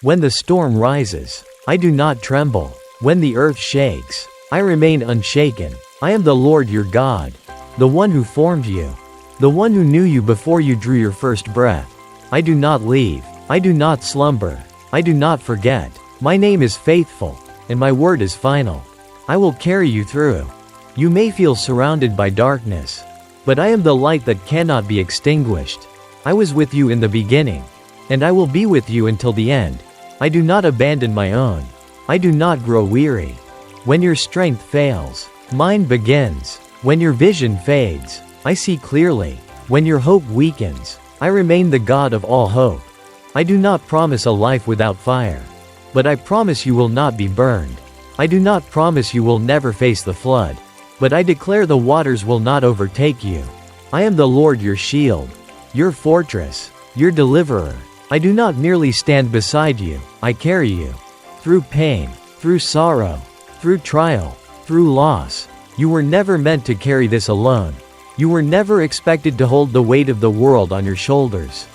When the storm rises, I do not tremble. When the earth shakes, I remain unshaken. I am the Lord your God, the one who formed you, the one who knew you before you drew your first breath. I do not leave. I do not slumber. I do not forget. My name is faithful, and my word is final. I will carry you through. You may feel surrounded by darkness, but I am the light that cannot be extinguished. I was with you in the beginning, and I will be with you until the end. I do not abandon my own. I do not grow weary. When your strength fails, mine begins. When your vision fades, I see clearly. When your hope weakens, I remain the God of all hope. I do not promise a life without fire, but I promise you will not be burned. I do not promise you will never face the flood, but I declare the waters will not overtake you. I am the Lord your shield, your fortress, your deliverer. I do not merely stand beside you, I carry you. Through pain, through sorrow, through trial, through loss. You were never meant to carry this alone. You were never expected to hold the weight of the world on your shoulders.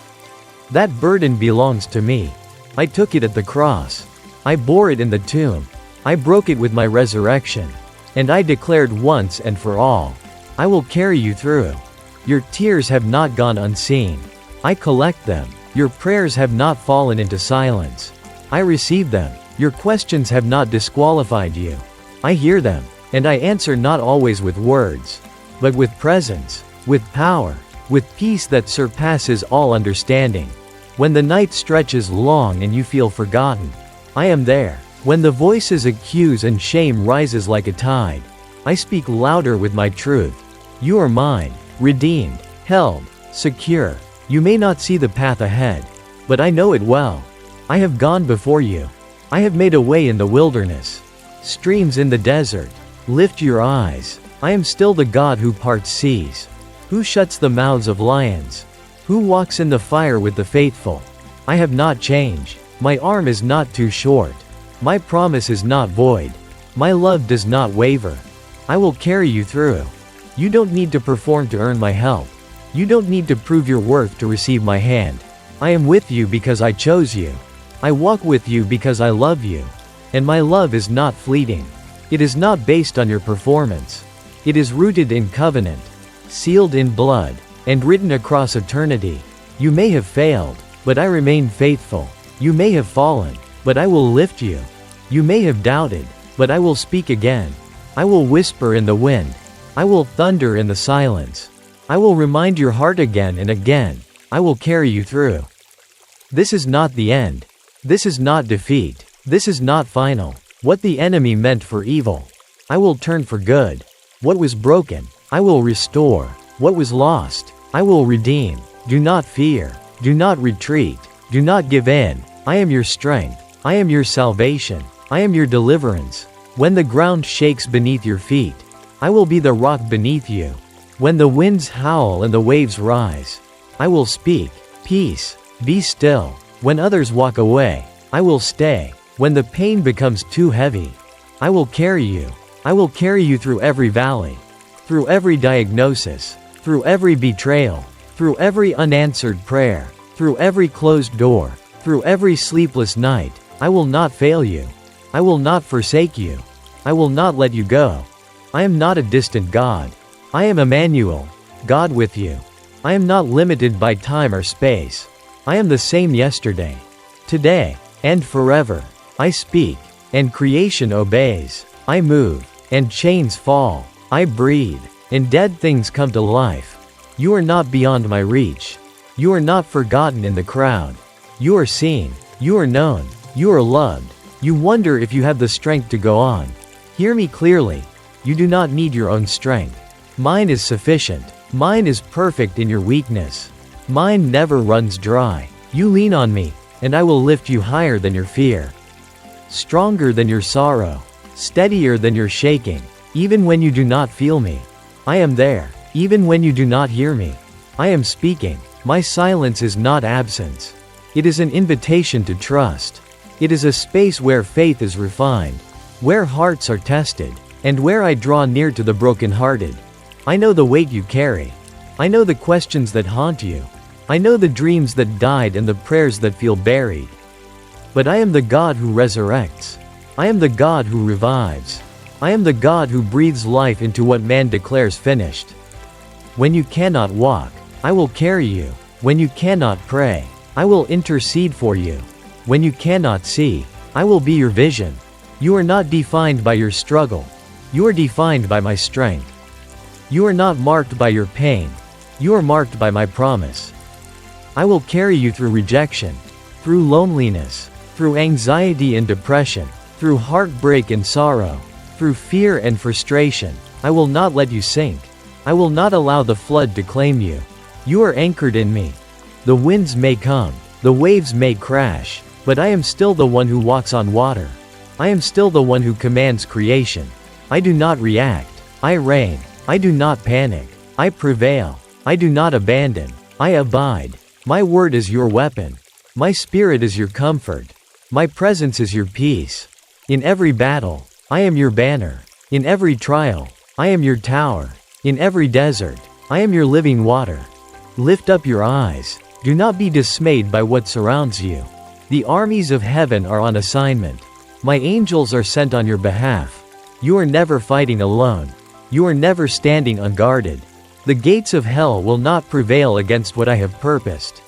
That burden belongs to me. I took it at the cross. I bore it in the tomb. I broke it with my resurrection. And I declared once and for all, I will carry you through. Your tears have not gone unseen. I collect them. Your prayers have not fallen into silence. I receive them. Your questions have not disqualified you. I hear them, and I answer not always with words, but with presence, with power, with peace that surpasses all understanding. When the night stretches long and you feel forgotten, I am there. When the voices accuse and shame rises like a tide, I speak louder with my truth. You are mine, redeemed, held, secure. You may not see the path ahead, but I know it well. I have gone before you. I have made a way in the wilderness, streams in the desert. Lift your eyes. I am still the God who parts seas, who shuts the mouths of lions, who walks in the fire with the faithful. I have not changed. My arm is not too short. My promise is not void. My love does not waver. I will carry you through. You don't need to perform to earn my help. You don't need to prove your worth to receive my hand. I am with you because I chose you. I walk with you because I love you. And my love is not fleeting. It is not based on your performance. It is rooted in covenant, sealed in blood, and written across eternity. You may have failed, but I remain faithful. You may have fallen, but I will lift you. You may have doubted, but I will speak again. I will whisper in the wind. I will thunder in the silence. I will remind your heart again and again. I will carry you through. This is not the end. This is not defeat. This is not final. What the enemy meant for evil, I will turn for good. What was broken, I will restore. What was lost, I will redeem. Do not fear. Do not retreat. Do not give in. I am your strength. I am your salvation. I am your deliverance. When the ground shakes beneath your feet, I will be the rock beneath you. When the winds howl and the waves rise, I will speak. Peace, be still. When others walk away, I will stay. When the pain becomes too heavy, I will carry you. I will carry you through every valley, through every diagnosis, through every betrayal, through every unanswered prayer, through every closed door, through every sleepless night. I will not fail you. I will not forsake you. I will not let you go. I am not a distant God. I am Emmanuel, God with you. I am not limited by time or space. I am the same yesterday, today, and forever. I speak, and creation obeys. I move, and chains fall. I breathe, and dead things come to life. You are not beyond my reach. You are not forgotten in the crowd. You are seen. You are known. You are loved. You wonder if you have the strength to go on. Hear me clearly. You do not need your own strength. Mine is sufficient. Mine is perfect in your weakness. Mine never runs dry. You lean on me, and I will lift you higher than your fear. Stronger than your sorrow. Steadier than your shaking. Even when you do not feel me, I am there. Even when you do not hear me, I am speaking. My silence is not absence. It is an invitation to trust. It is a space where faith is refined, where hearts are tested, and where I draw near to the brokenhearted. I know the weight you carry. I know the questions that haunt you. I know the dreams that died and the prayers that feel buried. But I am the God who resurrects. I am the God who revives. I am the God who breathes life into what man declares finished. When you cannot walk, I will carry you. When you cannot pray, I will intercede for you. When you cannot see, I will be your vision. You are not defined by your struggle. You are defined by my strength. You are not marked by your pain. You are marked by my promise. I will carry you through rejection, through loneliness, through anxiety and depression, through heartbreak and sorrow, through fear and frustration. I will not let you sink. I will not allow the flood to claim you. You are anchored in me. The winds may come, the waves may crash, but I am still the one who walks on water. I am still the one who commands creation. I do not react. I reign. I do not panic. I prevail. I do not abandon. I abide. My word is your weapon. My spirit is your comfort. My presence is your peace. In every battle, I am your banner. In every trial, I am your tower. In every desert, I am your living water. Lift up your eyes. Do not be dismayed by what surrounds you. The armies of heaven are on assignment. My angels are sent on your behalf. You are never fighting alone. You are never standing unguarded. The gates of hell will not prevail against what I have purposed.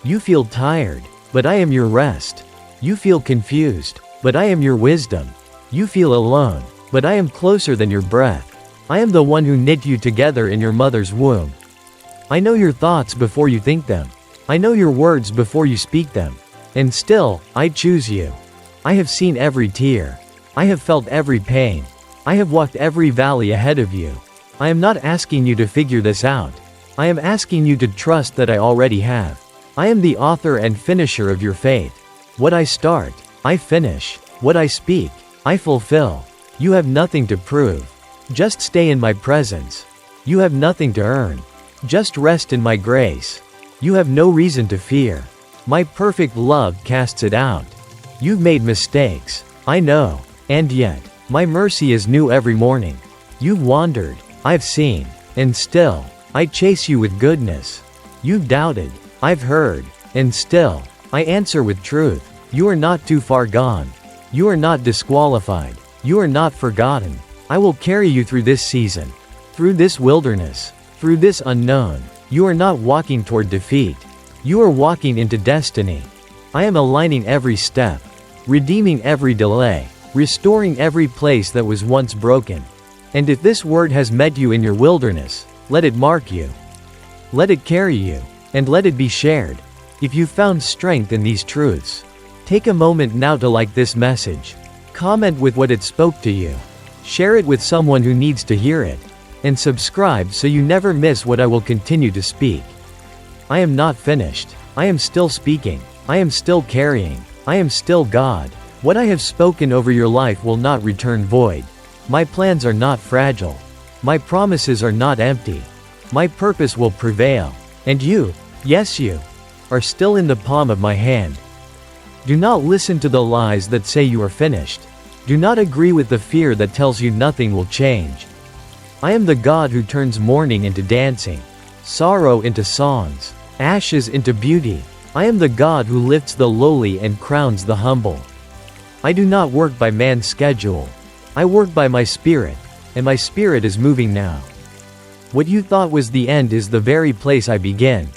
You feel tired, but I am your rest. You feel confused, but I am your wisdom. You feel alone, but I am closer than your breath. I am the one who knit you together in your mother's womb. I know your thoughts before you think them. I know your words before you speak them. And still, I choose you. I have seen every tear. I have felt every pain. I have walked every valley ahead of you. I am not asking you to figure this out. I am asking you to trust that I already have. I am the author and finisher of your faith. What I start, I finish. What I speak, I fulfill. You have nothing to prove. Just stay in my presence. You have nothing to earn. Just rest in my grace. You have no reason to fear. My perfect love casts it out. You've made mistakes, I know, and yet, my mercy is new every morning. You've wandered, I've seen, and still, I chase you with goodness. You've doubted, I've heard, and still, I answer with truth. You are not too far gone. You are not disqualified. You are not forgotten. I will carry you through this season, through this wilderness, through this unknown. You are not walking toward defeat. You are walking into destiny. I am aligning every step, redeeming every delay, restoring every place that was once broken. And if this word has met you in your wilderness, let it mark you. Let it carry you, and let it be shared. If you found strength in these truths, take a moment now to like this message. Comment with what it spoke to you. Share it with someone who needs to hear it. And subscribe so you never miss what I will continue to speak. I am not finished. I am still speaking. I am still carrying. I am still God. What I have spoken over your life will not return void. My plans are not fragile. My promises are not empty. My purpose will prevail. And you, yes you, are still in the palm of my hand. Do not listen to the lies that say you are finished. Do not agree with the fear that tells you nothing will change. I am the God who turns mourning into dancing, sorrow into songs, ashes into beauty. I am the God who lifts the lowly and crowns the humble. I do not work by man's schedule. I work by my spirit, and my spirit is moving now. What you thought was the end is the very place I begin.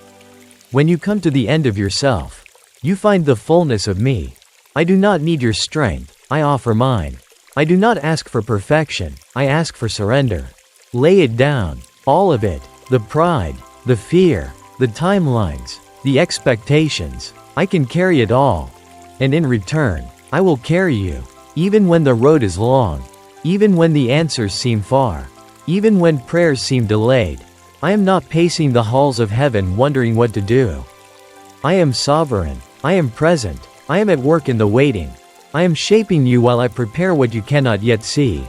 When you come to the end of yourself, you find the fullness of me. I do not need your strength, I offer mine. I do not ask for perfection, I ask for surrender. Lay it down, all of it, the pride, the fear, the timelines, the expectations. I can carry it all. And in return, I will carry you, even when the road is long, even when the answers seem far, even when prayers seem delayed. I am not pacing the halls of heaven wondering what to do. I am sovereign. I am present. I am at work in the waiting. I am shaping you while I prepare what you cannot yet see.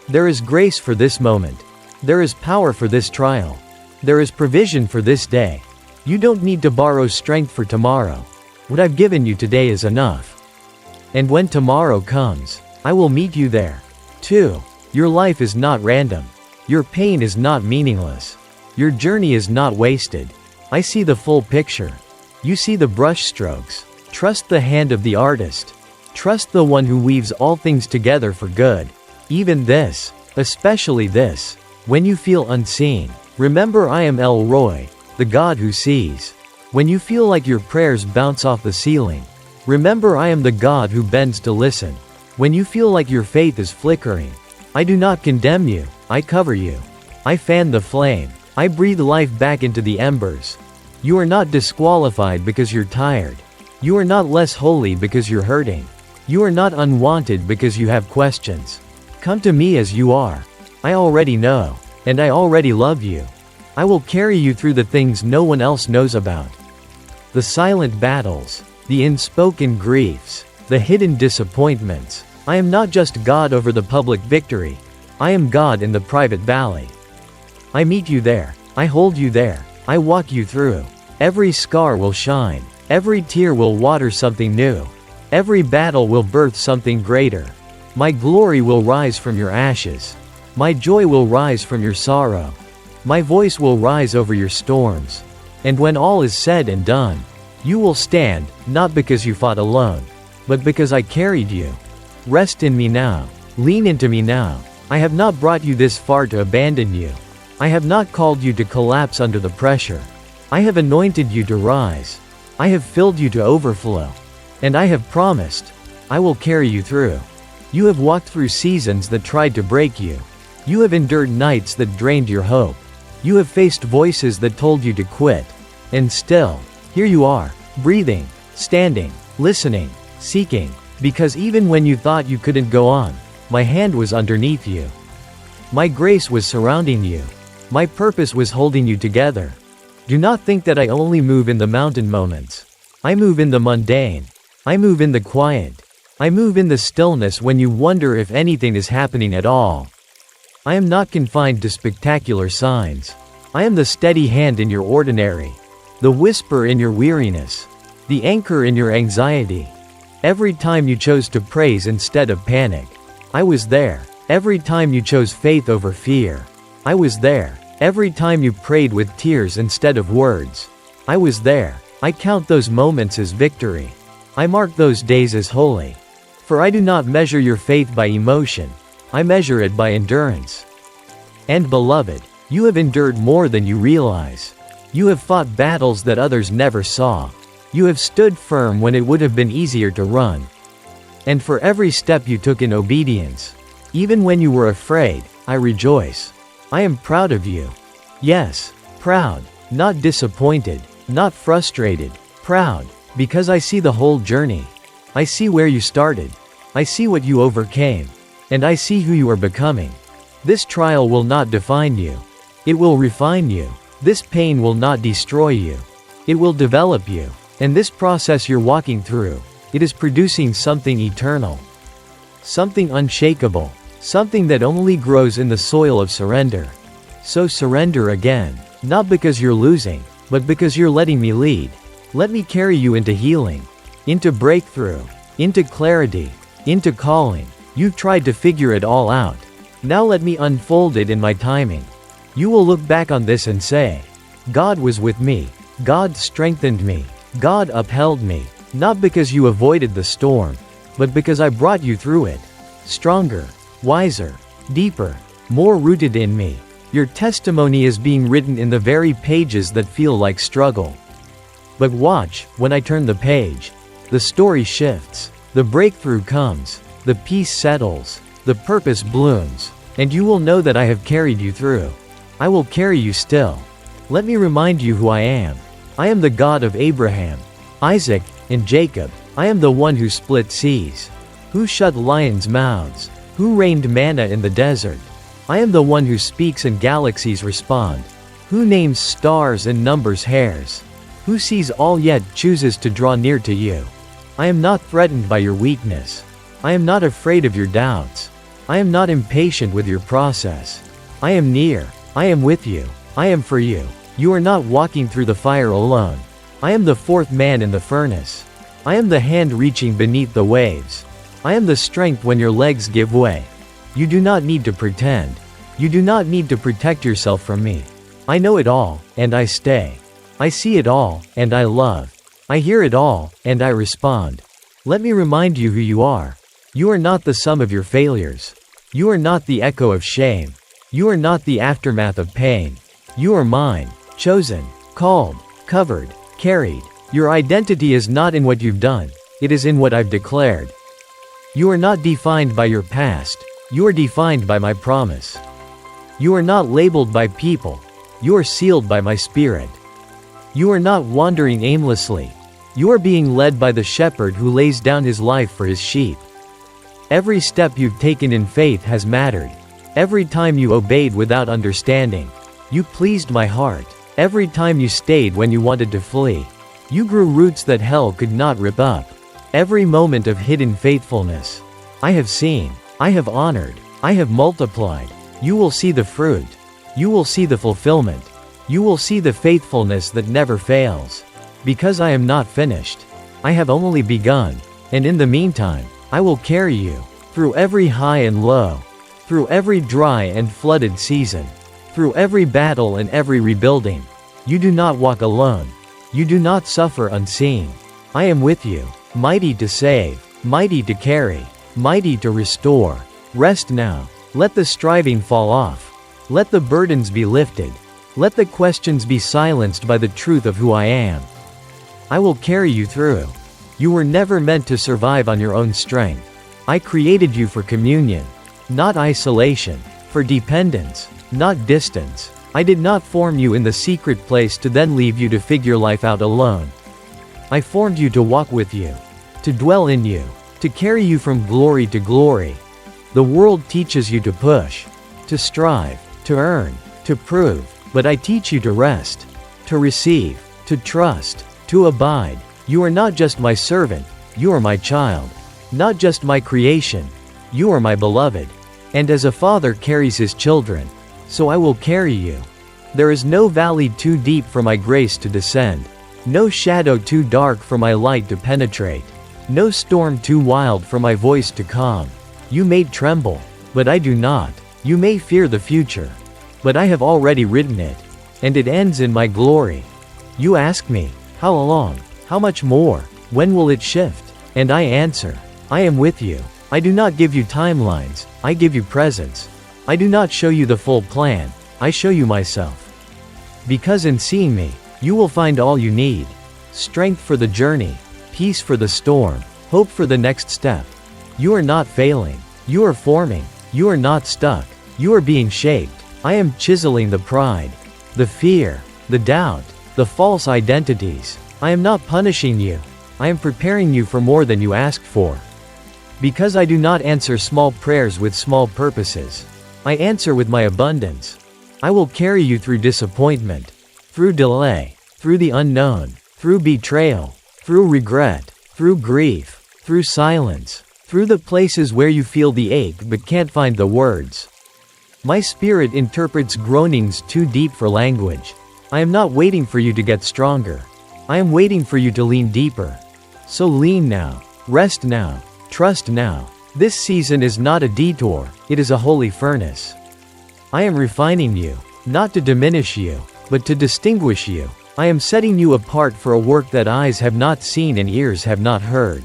There is grace for this moment. There is power for this trial. There is provision for this day. You don't need to borrow strength for tomorrow. What I've given you today is enough. And when tomorrow comes, I will meet you there. 2. Your life is not random. Your pain is not meaningless. Your journey is not wasted. I see the full picture. You see the brush strokes. Trust the hand of the artist. Trust the one who weaves all things together for good. Even this, especially this. When you feel unseen, remember I am El Roy, the God who sees. When you feel like your prayers bounce off the ceiling, remember I am the God who bends to listen. When you feel like your faith is flickering, I do not condemn you, I cover you. I fan the flame. I breathe life back into the embers. You are not disqualified because you're tired. You are not less holy because you're hurting. You are not unwanted because you have questions. Come to me as you are. I already know, and I already love you. I will carry you through the things no one else knows about. The silent battles, the unspoken griefs, the hidden disappointments. I am not just God over the public victory. I am God in the private valley. I meet you there. I hold you there. I walk you through. Every scar will shine. Every tear will water something new. Every battle will birth something greater. My glory will rise from your ashes. My joy will rise from your sorrow. My voice will rise over your storms. And when all is said and done, you will stand, not because you fought alone, but because I carried you. Rest in me now. Lean into me now. I have not brought you this far to abandon you. I have not called you to collapse under the pressure. I have anointed you to rise. I have filled you to overflow. And I have promised, I will carry you through. You have walked through seasons that tried to break you. You have endured nights that drained your hope. You have faced voices that told you to quit. And still, here you are, breathing, standing, listening, seeking, because even when you thought you couldn't go on, my hand was underneath you. My grace was surrounding you. My purpose was holding you together. Do not think that I only move in the mountain moments. I move in the mundane. I move in the quiet. I move in the stillness when you wonder if anything is happening at all. I am not confined to spectacular signs. I am the steady hand in your ordinary, the whisper in your weariness, the anchor in your anxiety. Every time you chose to praise instead of panic, I was there. Every time you chose faith over fear, I was there. Every time you prayed with tears instead of words, I was there. I count those moments as victory. I mark those days as holy. For I do not measure your faith by emotion, I measure it by endurance. And beloved, you have endured more than you realize. You have fought battles that others never saw. You have stood firm when it would have been easier to run. And for every step you took in obedience, even when you were afraid, I rejoice. I am proud of you. Yes, proud, not disappointed, not frustrated, proud, because I see the whole journey. I see where you started. I see what you overcame. And I see who you are becoming. This trial will not define you. It will refine you. This pain will not destroy you. It will develop you. And this process you're walking through, it is producing something eternal. Something unshakable. Something that only grows in the soil of surrender. So surrender again. Not because you're losing, but because you're letting me lead. Let me carry you into healing, into breakthrough, into clarity, into calling. You've tried to figure it all out. Now let me unfold it in my timing. You will look back on this and say, God was with me. God strengthened me. God upheld me. Not because you avoided the storm, but because I brought you through it. Stronger, wiser, deeper, more rooted in me. Your testimony is being written in the very pages that feel like struggle. But watch, when I turn the page, the story shifts, the breakthrough comes, the peace settles, the purpose blooms, and you will know that I have carried you through. I will carry you still. Let me remind you who I am. I am the God of Abraham, Isaac, and Jacob. I am the one who split seas, who shut lions' mouths, who rained manna in the desert. I am the one who speaks and galaxies respond, who names stars and numbers hairs, who sees all yet chooses to draw near to you. I am not threatened by your weakness. I am not afraid of your doubts. I am not impatient with your process. I am near. I am with you. I am for you. You are not walking through the fire alone. I am the fourth man in the furnace. I am the hand reaching beneath the waves. I am the strength when your legs give way. You do not need to pretend. You do not need to protect yourself from me. I know it all, and I stay. I see it all, and I love. I hear it all, and I respond. Let me remind you who you are. You are not the sum of your failures. You are not the echo of shame. You are not the aftermath of pain. You are mine, chosen, called, covered, carried. Your identity is not in what you've done, it is in what I've declared. You are not defined by your past, you are defined by my promise. You are not labeled by people, you are sealed by my spirit. You are not wandering aimlessly. You are being led by the shepherd who lays down his life for his sheep. Every step you've taken in faith has mattered. Every time you obeyed without understanding, you pleased my heart. Every time you stayed when you wanted to flee, you grew roots that hell could not rip up. Every moment of hidden faithfulness, I have seen, I have honored, I have multiplied. You will see the fruit. You will see the fulfillment. You will see the faithfulness that never fails. Because I am not finished. I have only begun, and in the meantime, I will carry you through every high and low, through every dry and flooded season, through every battle and every rebuilding. You do not walk alone. You do not suffer unseen. I am with you, mighty to save, mighty to carry, mighty to restore. Rest now. Let the striving fall off. Let the burdens be lifted. Let the questions be silenced by the truth of who I am. I will carry you through. You were never meant to survive on your own strength. I created you for communion, not isolation, for dependence, not distance. I did not form you in the secret place to then leave you to figure life out alone. I formed you to walk with you, to dwell in you, to carry you from glory to glory. The world teaches you to push, to strive, to earn, to prove, but I teach you to rest, to receive, to trust, to abide. You are not just my servant, you are my child. Not just my creation, you are my beloved. And as a father carries his children, so I will carry you. There is no valley too deep for my grace to descend, no shadow too dark for my light to penetrate, no storm too wild for my voice to calm. You may tremble, but I do not. You may fear the future, but I have already written it, and it ends in my glory. You ask me, how long? How much more? When will it shift? And I answer, I am with you. I do not give you timelines, I give you presence. I do not show you the full plan, I show you myself. Because in seeing me, you will find all you need. Strength for the journey, peace for the storm, hope for the next step. You are not failing, you are forming, you are not stuck, you are being shaped. I am chiseling the pride, the fear, the doubt, the false identities. I am not punishing you, I am preparing you for more than you asked for. Because I do not answer small prayers with small purposes. I answer with my abundance. I will carry you through disappointment, through delay, through the unknown, through betrayal, through regret, through grief, through silence, through the places where you feel the ache but can't find the words. My spirit interprets groanings too deep for language. I am not waiting for you to get stronger. I am waiting for you to lean deeper. So lean now, rest now, trust now. This season is not a detour, it is a holy furnace. I am refining you, not to diminish you, but to distinguish you. I am setting you apart for a work that eyes have not seen and ears have not heard.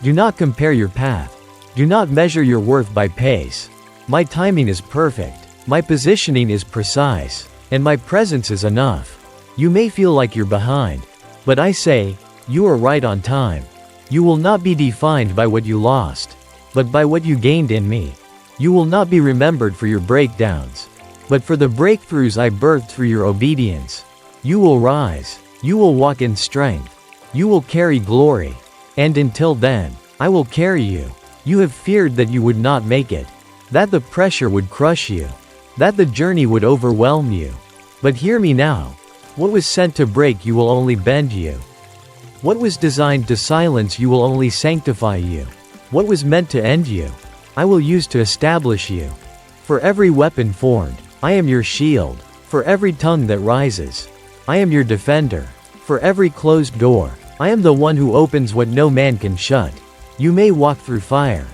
Do not compare your path. Do not measure your worth by pace. My timing is perfect, my positioning is precise, and my presence is enough. You may feel like you're behind, but I say, you are right on time. You will not be defined by what you lost, but by what you gained in me. You will not be remembered for your breakdowns, but for the breakthroughs I birthed through your obedience. You will rise, you will walk in strength, you will carry glory, and until then, I will carry you. You have feared that you would not make it, that the pressure would crush you, that the journey would overwhelm you. But hear me now. What was sent to break you will only bend you. What was designed to silence you will only sanctify you. What was meant to end you, I will use to establish you. For every weapon formed, I am your shield. For every tongue that rises, I am your defender. For every closed door, I am the one who opens what no man can shut. You may walk through fire,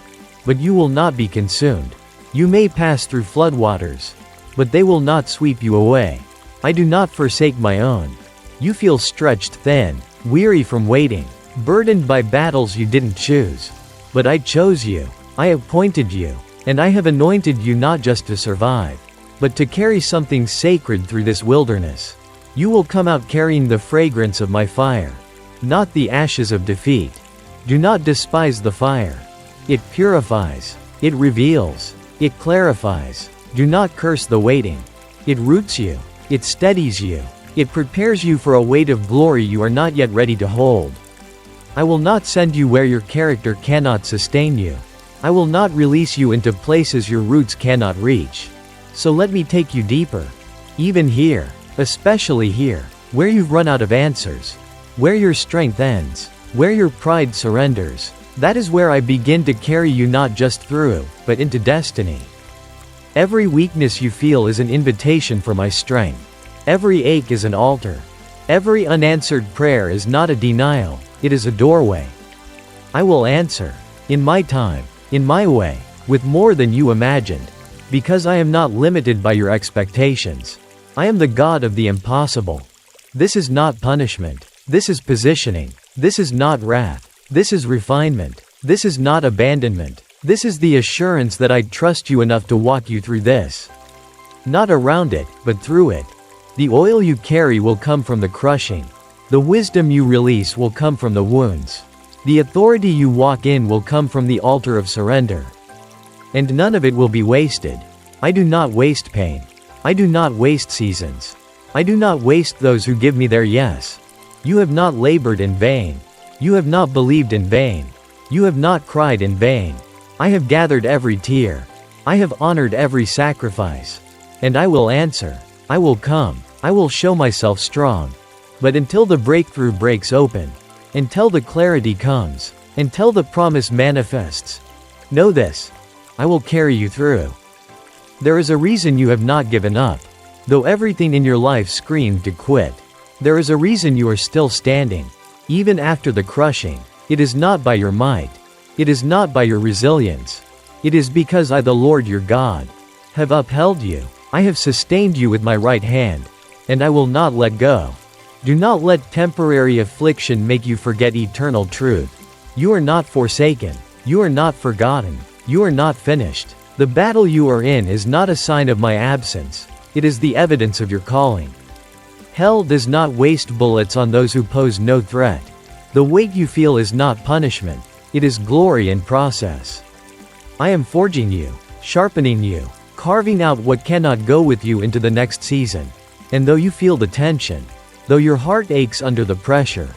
but you will not be consumed. You may pass through floodwaters, but they will not sweep you away. I do not forsake my own. You feel stretched thin, weary from waiting, burdened by battles you didn't choose. But I chose you, I appointed you, and I have anointed you not just to survive, but to carry something sacred through this wilderness. You will come out carrying the fragrance of my fire, not the ashes of defeat. Do not despise the fire. It purifies, it reveals, it clarifies. Do not curse the waiting. It roots you, it steadies you, it prepares you for a weight of glory you are not yet ready to hold. I will not send you where your character cannot sustain you. I will not release you into places your roots cannot reach. So let me take you deeper. Even here, especially here, where you've run out of answers, where your strength ends, where your pride surrenders, that is where I begin to carry you not just through, but into destiny. Every weakness you feel is an invitation for my strength. Every ache is an altar. Every unanswered prayer is not a denial, it is a doorway. I will answer, in my time, in my way, with more than you imagined, because I am not limited by your expectations. I am the God of the impossible. This is not punishment. This is positioning. This is not wrath. This is refinement. This is not abandonment. This is the assurance that I trust you enough to walk you through this. Not around it, but through it. The oil you carry will come from the crushing. The wisdom you release will come from the wounds. The authority you walk in will come from the altar of surrender. And none of it will be wasted. I do not waste pain. I do not waste seasons. I do not waste those who give me their yes. You have not labored in vain. You have not believed in vain. You have not cried in vain. I have gathered every tear. I have honored every sacrifice. And I will answer. I will come. I will show myself strong. But until the breakthrough breaks open, until the clarity comes, until the promise manifests, know this: I will carry you through. There is a reason you have not given up. Though everything in your life screamed to quit, there is a reason you are still standing. Even after the crushing, it is not by your might. It is not by your resilience. It is because I, the Lord your God, have upheld you. I have sustained you with my right hand, and I will not let go. Do not let temporary affliction make you forget eternal truth. You are not forsaken. You are not forgotten. You are not finished. The battle you are in is not a sign of my absence. It is the evidence of your calling. Hell does not waste bullets on those who pose no threat. The weight you feel is not punishment. It is glory in process. I am forging you, sharpening you, carving out what cannot go with you into the next season. And though you feel the tension, though your heart aches under the pressure,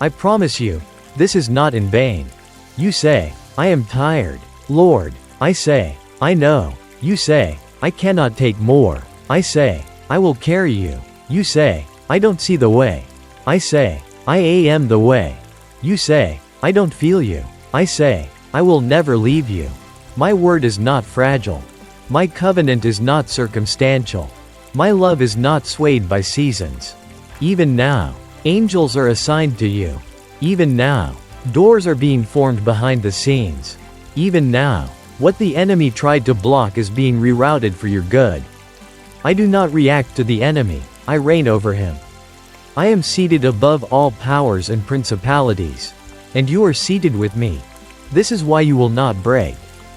I promise you, this is not in vain. You say, I am tired, Lord. I say, I know. You say, I cannot take more. I say, I will carry you. You say, I don't see the way. I say, I am the way. You say, I don't feel you. I say, I will never leave you. My word is not fragile. My covenant is not circumstantial. My love is not swayed by seasons. Even now, angels are assigned to you. Even now, doors are being formed behind the scenes. Even now, what the enemy tried to block is being rerouted for your good. I do not react to the enemy, I reign over him. I am seated above all powers and principalities. And you are seated with me. This is why you will not break.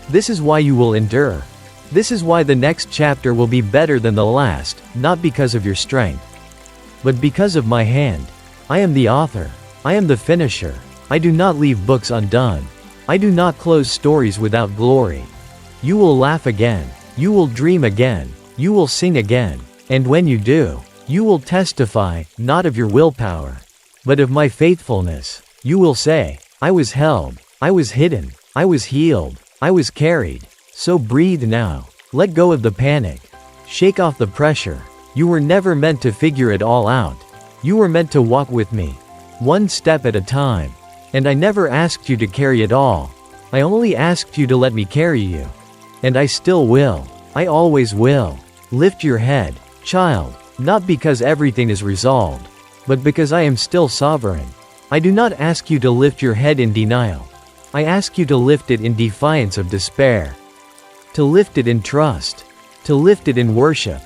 This is why you will endure. This is why the next chapter will be better than the last, not because of your strength, but because of my hand. I am the author. I am the finisher. I do not leave books undone. I do not close stories without glory. You will laugh again. You will dream again. You will sing again. And when you do, you will testify, not of your willpower, but of my faithfulness. You will say, I was held. I was hidden. I was healed. I was carried. So breathe now. Let go of the panic. Shake off the pressure. You were never meant to figure it all out. You were meant to walk with me, one step at a time. And I never asked you to carry it all. I only asked you to let me carry you. And I still will. I always will. Lift your head, child, not because everything is resolved, but because I am still sovereign. I do not ask you to lift your head in denial. I ask you to lift it in defiance of despair. To lift it in trust. To lift it in worship.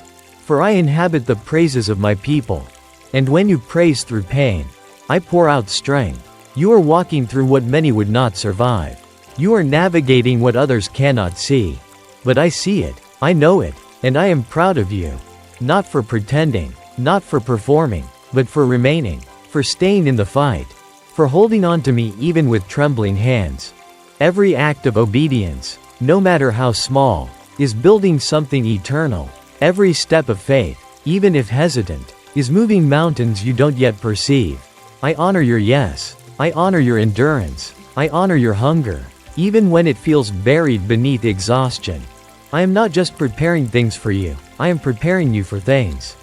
For I inhabit the praises of my people. And when you praise through pain, I pour out strength. You are walking through what many would not survive. You are navigating what others cannot see. But I see it, I know it, and I am proud of you. Not for pretending, not for performing, but for remaining, for staying in the fight, for holding on to me even with trembling hands. Every act of obedience, no matter how small, is building something eternal. Every step of faith, even if hesitant, is moving mountains you don't yet perceive. I honor your yes. I honor your endurance. I honor your hunger, even when it feels buried beneath exhaustion. I am not just preparing things for you, I am preparing you for things.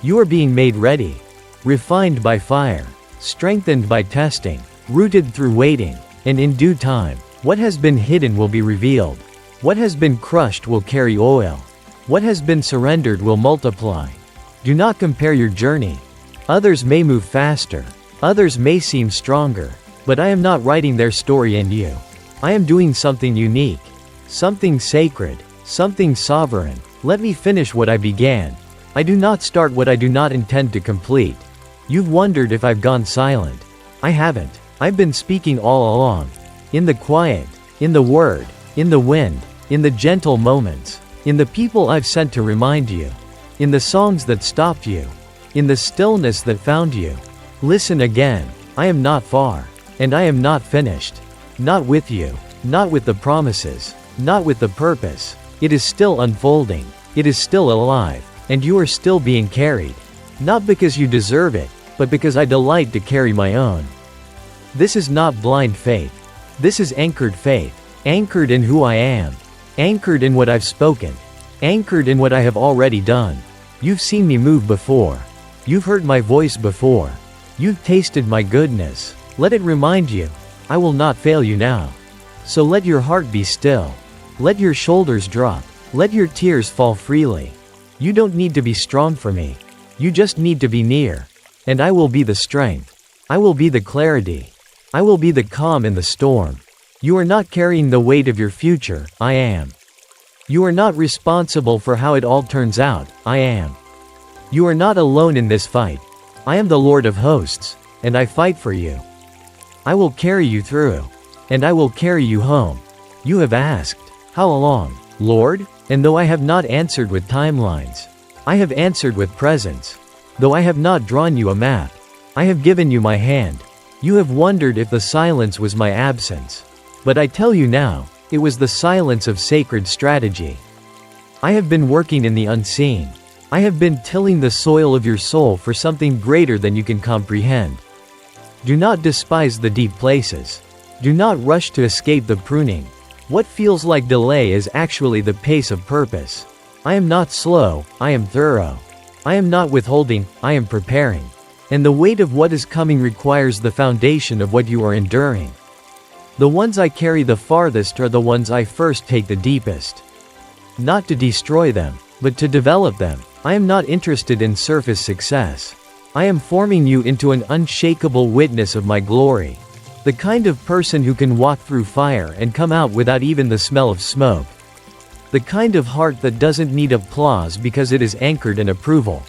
You are being made ready, refined by fire, strengthened by testing, rooted through waiting, and in due time, what has been hidden will be revealed. What has been crushed will carry oil. What has been surrendered will multiply. Do not compare your journey. Others may move faster. Others may seem stronger. But I am not writing their story in you. I am doing something unique. Something sacred. Something sovereign. Let me finish what I began. I do not start what I do not intend to complete. You've wondered if I've gone silent. I haven't. I've been speaking all along. In the quiet. In the word. In the wind. In the gentle moments. In the people I've sent to remind you. In the songs that stopped you. In the stillness that found you. Listen again. I am not far. And I am not finished. Not with you. Not with the promises. Not with the purpose. It is still unfolding. It is still alive. And you are still being carried. Not because you deserve it, but because I delight to carry my own. This is not blind faith. This is anchored faith. Anchored in who I am. Anchored in what I've spoken. Anchored in what I have already done. You've seen me move before. You've heard my voice before. You've tasted my goodness. Let it remind you, I will not fail you now. So let your heart be still. Let your shoulders drop. Let your tears fall freely. You don't need to be strong for me. You just need to be near. And I will be the strength. I will be the clarity. I will be the calm in the storm. You are not carrying the weight of your future, I am. You are not responsible for how it all turns out, I am. You are not alone in this fight. I am the Lord of hosts, and I fight for you. I will carry you through, and I will carry you home. You have asked, how long, Lord? And though I have not answered with timelines, I have answered with presence. Though I have not drawn you a map, I have given you my hand. You have wondered if the silence was my absence. But I tell you now, it was the silence of sacred strategy. I have been working in the unseen. I have been tilling the soil of your soul for something greater than you can comprehend. Do not despise the deep places. Do not rush to escape the pruning. What feels like delay is actually the pace of purpose. I am not slow, I am thorough. I am not withholding, I am preparing. And the weight of what is coming requires the foundation of what you are enduring. The ones I carry the farthest are the ones I first take the deepest. Not to destroy them, but to develop them. I am not interested in surface success. I am forming you into an unshakable witness of my glory. The kind of person who can walk through fire and come out without even the smell of smoke. The kind of heart that doesn't need applause because it is anchored in approval.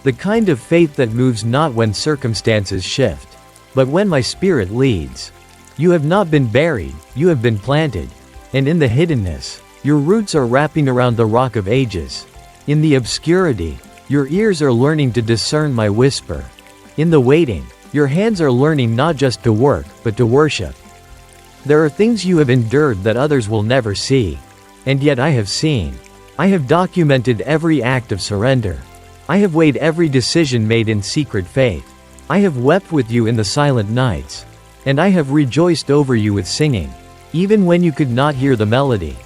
The kind of faith that moves not when circumstances shift, but when my spirit leads. You have not been buried, you have been planted. And in the hiddenness, your roots are wrapping around the rock of ages. In the obscurity, your ears are learning to discern my whisper. In the waiting, your hands are learning not just to work, but to worship. There are things you have endured that others will never see. And yet I have seen. I have documented every act of surrender. I have weighed every decision made in secret faith. I have wept with you in the silent nights. And I have rejoiced over you with singing, even when you could not hear the melody.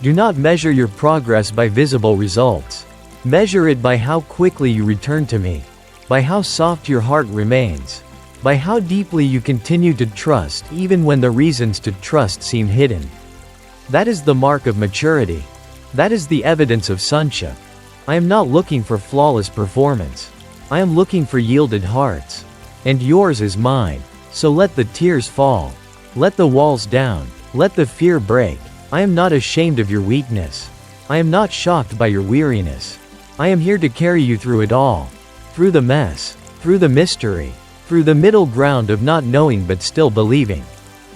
Do not measure your progress by visible results. Measure it by how quickly you return to me. By how soft your heart remains. By how deeply you continue to trust even when the reasons to trust seem hidden. That is the mark of maturity. That is the evidence of sonship. I am not looking for flawless performance. I am looking for yielded hearts. And yours is mine. So let the tears fall. Let the walls down. Let the fear break. I am not ashamed of your weakness. I am not shocked by your weariness. I am here to carry you through it all. Through the mess. Through the mystery. through the middle ground of not knowing but still believing.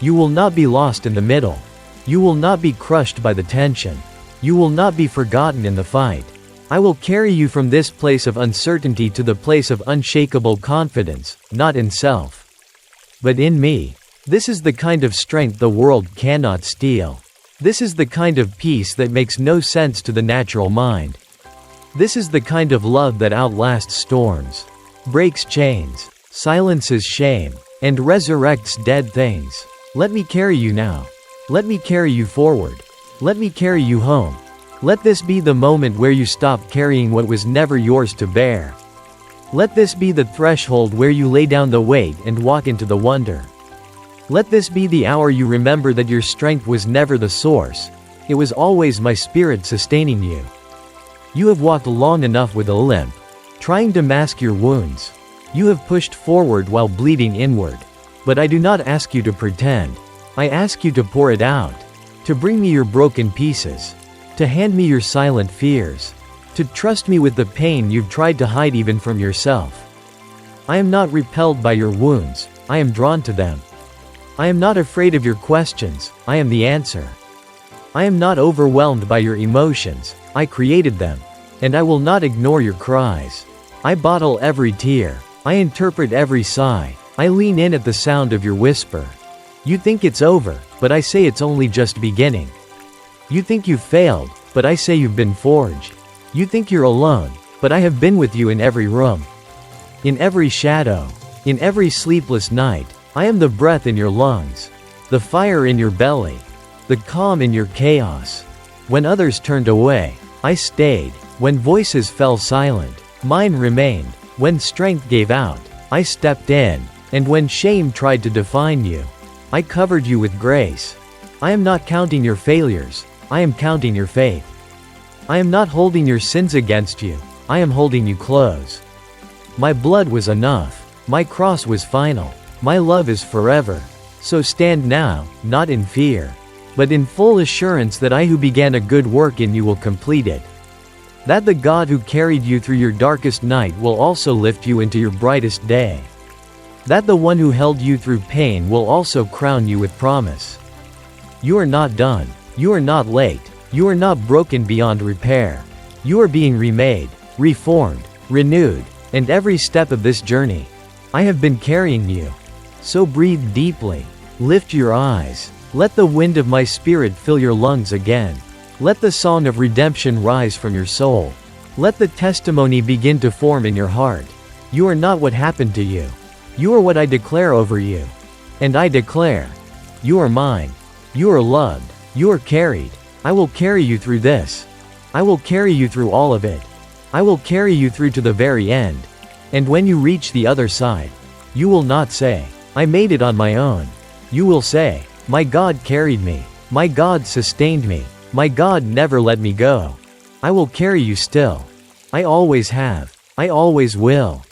You will not be lost in the middle. You will not be crushed by the tension. You will not be forgotten in the fight. I will carry you from this place of uncertainty to the place of unshakable confidence, not in self, but in me. This is the kind of strength the world cannot steal. This is the kind of peace that makes no sense to the natural mind. This is the kind of love that outlasts storms, breaks chains, silences shame, and resurrects dead things. Let me carry you now. Let me carry you forward. Let me carry you home. Let this be the moment where you stop carrying what was never yours to bear. Let this be the threshold where you lay down the weight and walk into the wonder. Let this be the hour you remember that your strength was never the source. It was always my spirit sustaining you. You have walked long enough with a limp, trying to mask your wounds. You have pushed forward while bleeding inward. But I do not ask you to pretend. I ask you to pour it out. To bring me your broken pieces. To hand me your silent fears. To trust me with the pain you've tried to hide even from yourself. I am not repelled by your wounds, I am drawn to them. I am not afraid of your questions, I am the answer. I am not overwhelmed by your emotions, I created them. And I will not ignore your cries. I bottle every tear. I interpret every sigh. I lean in at the sound of your whisper. You think it's over, but I say it's only just beginning. You think you've failed, but I say you've been forged. You think you're alone, but I have been with you in every room. In every shadow. In every sleepless night. I am the breath in your lungs. The fire in your belly. The calm in your chaos. When others turned away, I stayed. When voices fell silent, mine remained. When strength gave out, I stepped in. And when shame tried to define you, I covered you with grace. I am not counting your failures. I am counting your faith. I am not holding your sins against you. I am holding you close. My blood was enough. My cross was final. My love is forever. So stand now, not in fear, but in full assurance that I who began a good work in you will complete it. That the God who carried you through your darkest night will also lift you into your brightest day. That the one who held you through pain will also crown you with promise. You are not done. You are not late. You are not broken beyond repair. You are being remade, reformed, renewed, and every step of this journey, I have been carrying you. So breathe deeply. Lift your eyes. Let the wind of my spirit fill your lungs again. Let the song of redemption rise from your soul. Let the testimony begin to form in your heart. You are not what happened to you. You are what I declare over you. And I declare, you are mine. You are loved. You are carried. I will carry you through this. I will carry you through all of it. I will carry you through to the very end. And when you reach the other side, you will not say, I made it on my own. You will say, my God carried me. My God sustained me. My God never let me go. I will carry you still. I always have. I always will.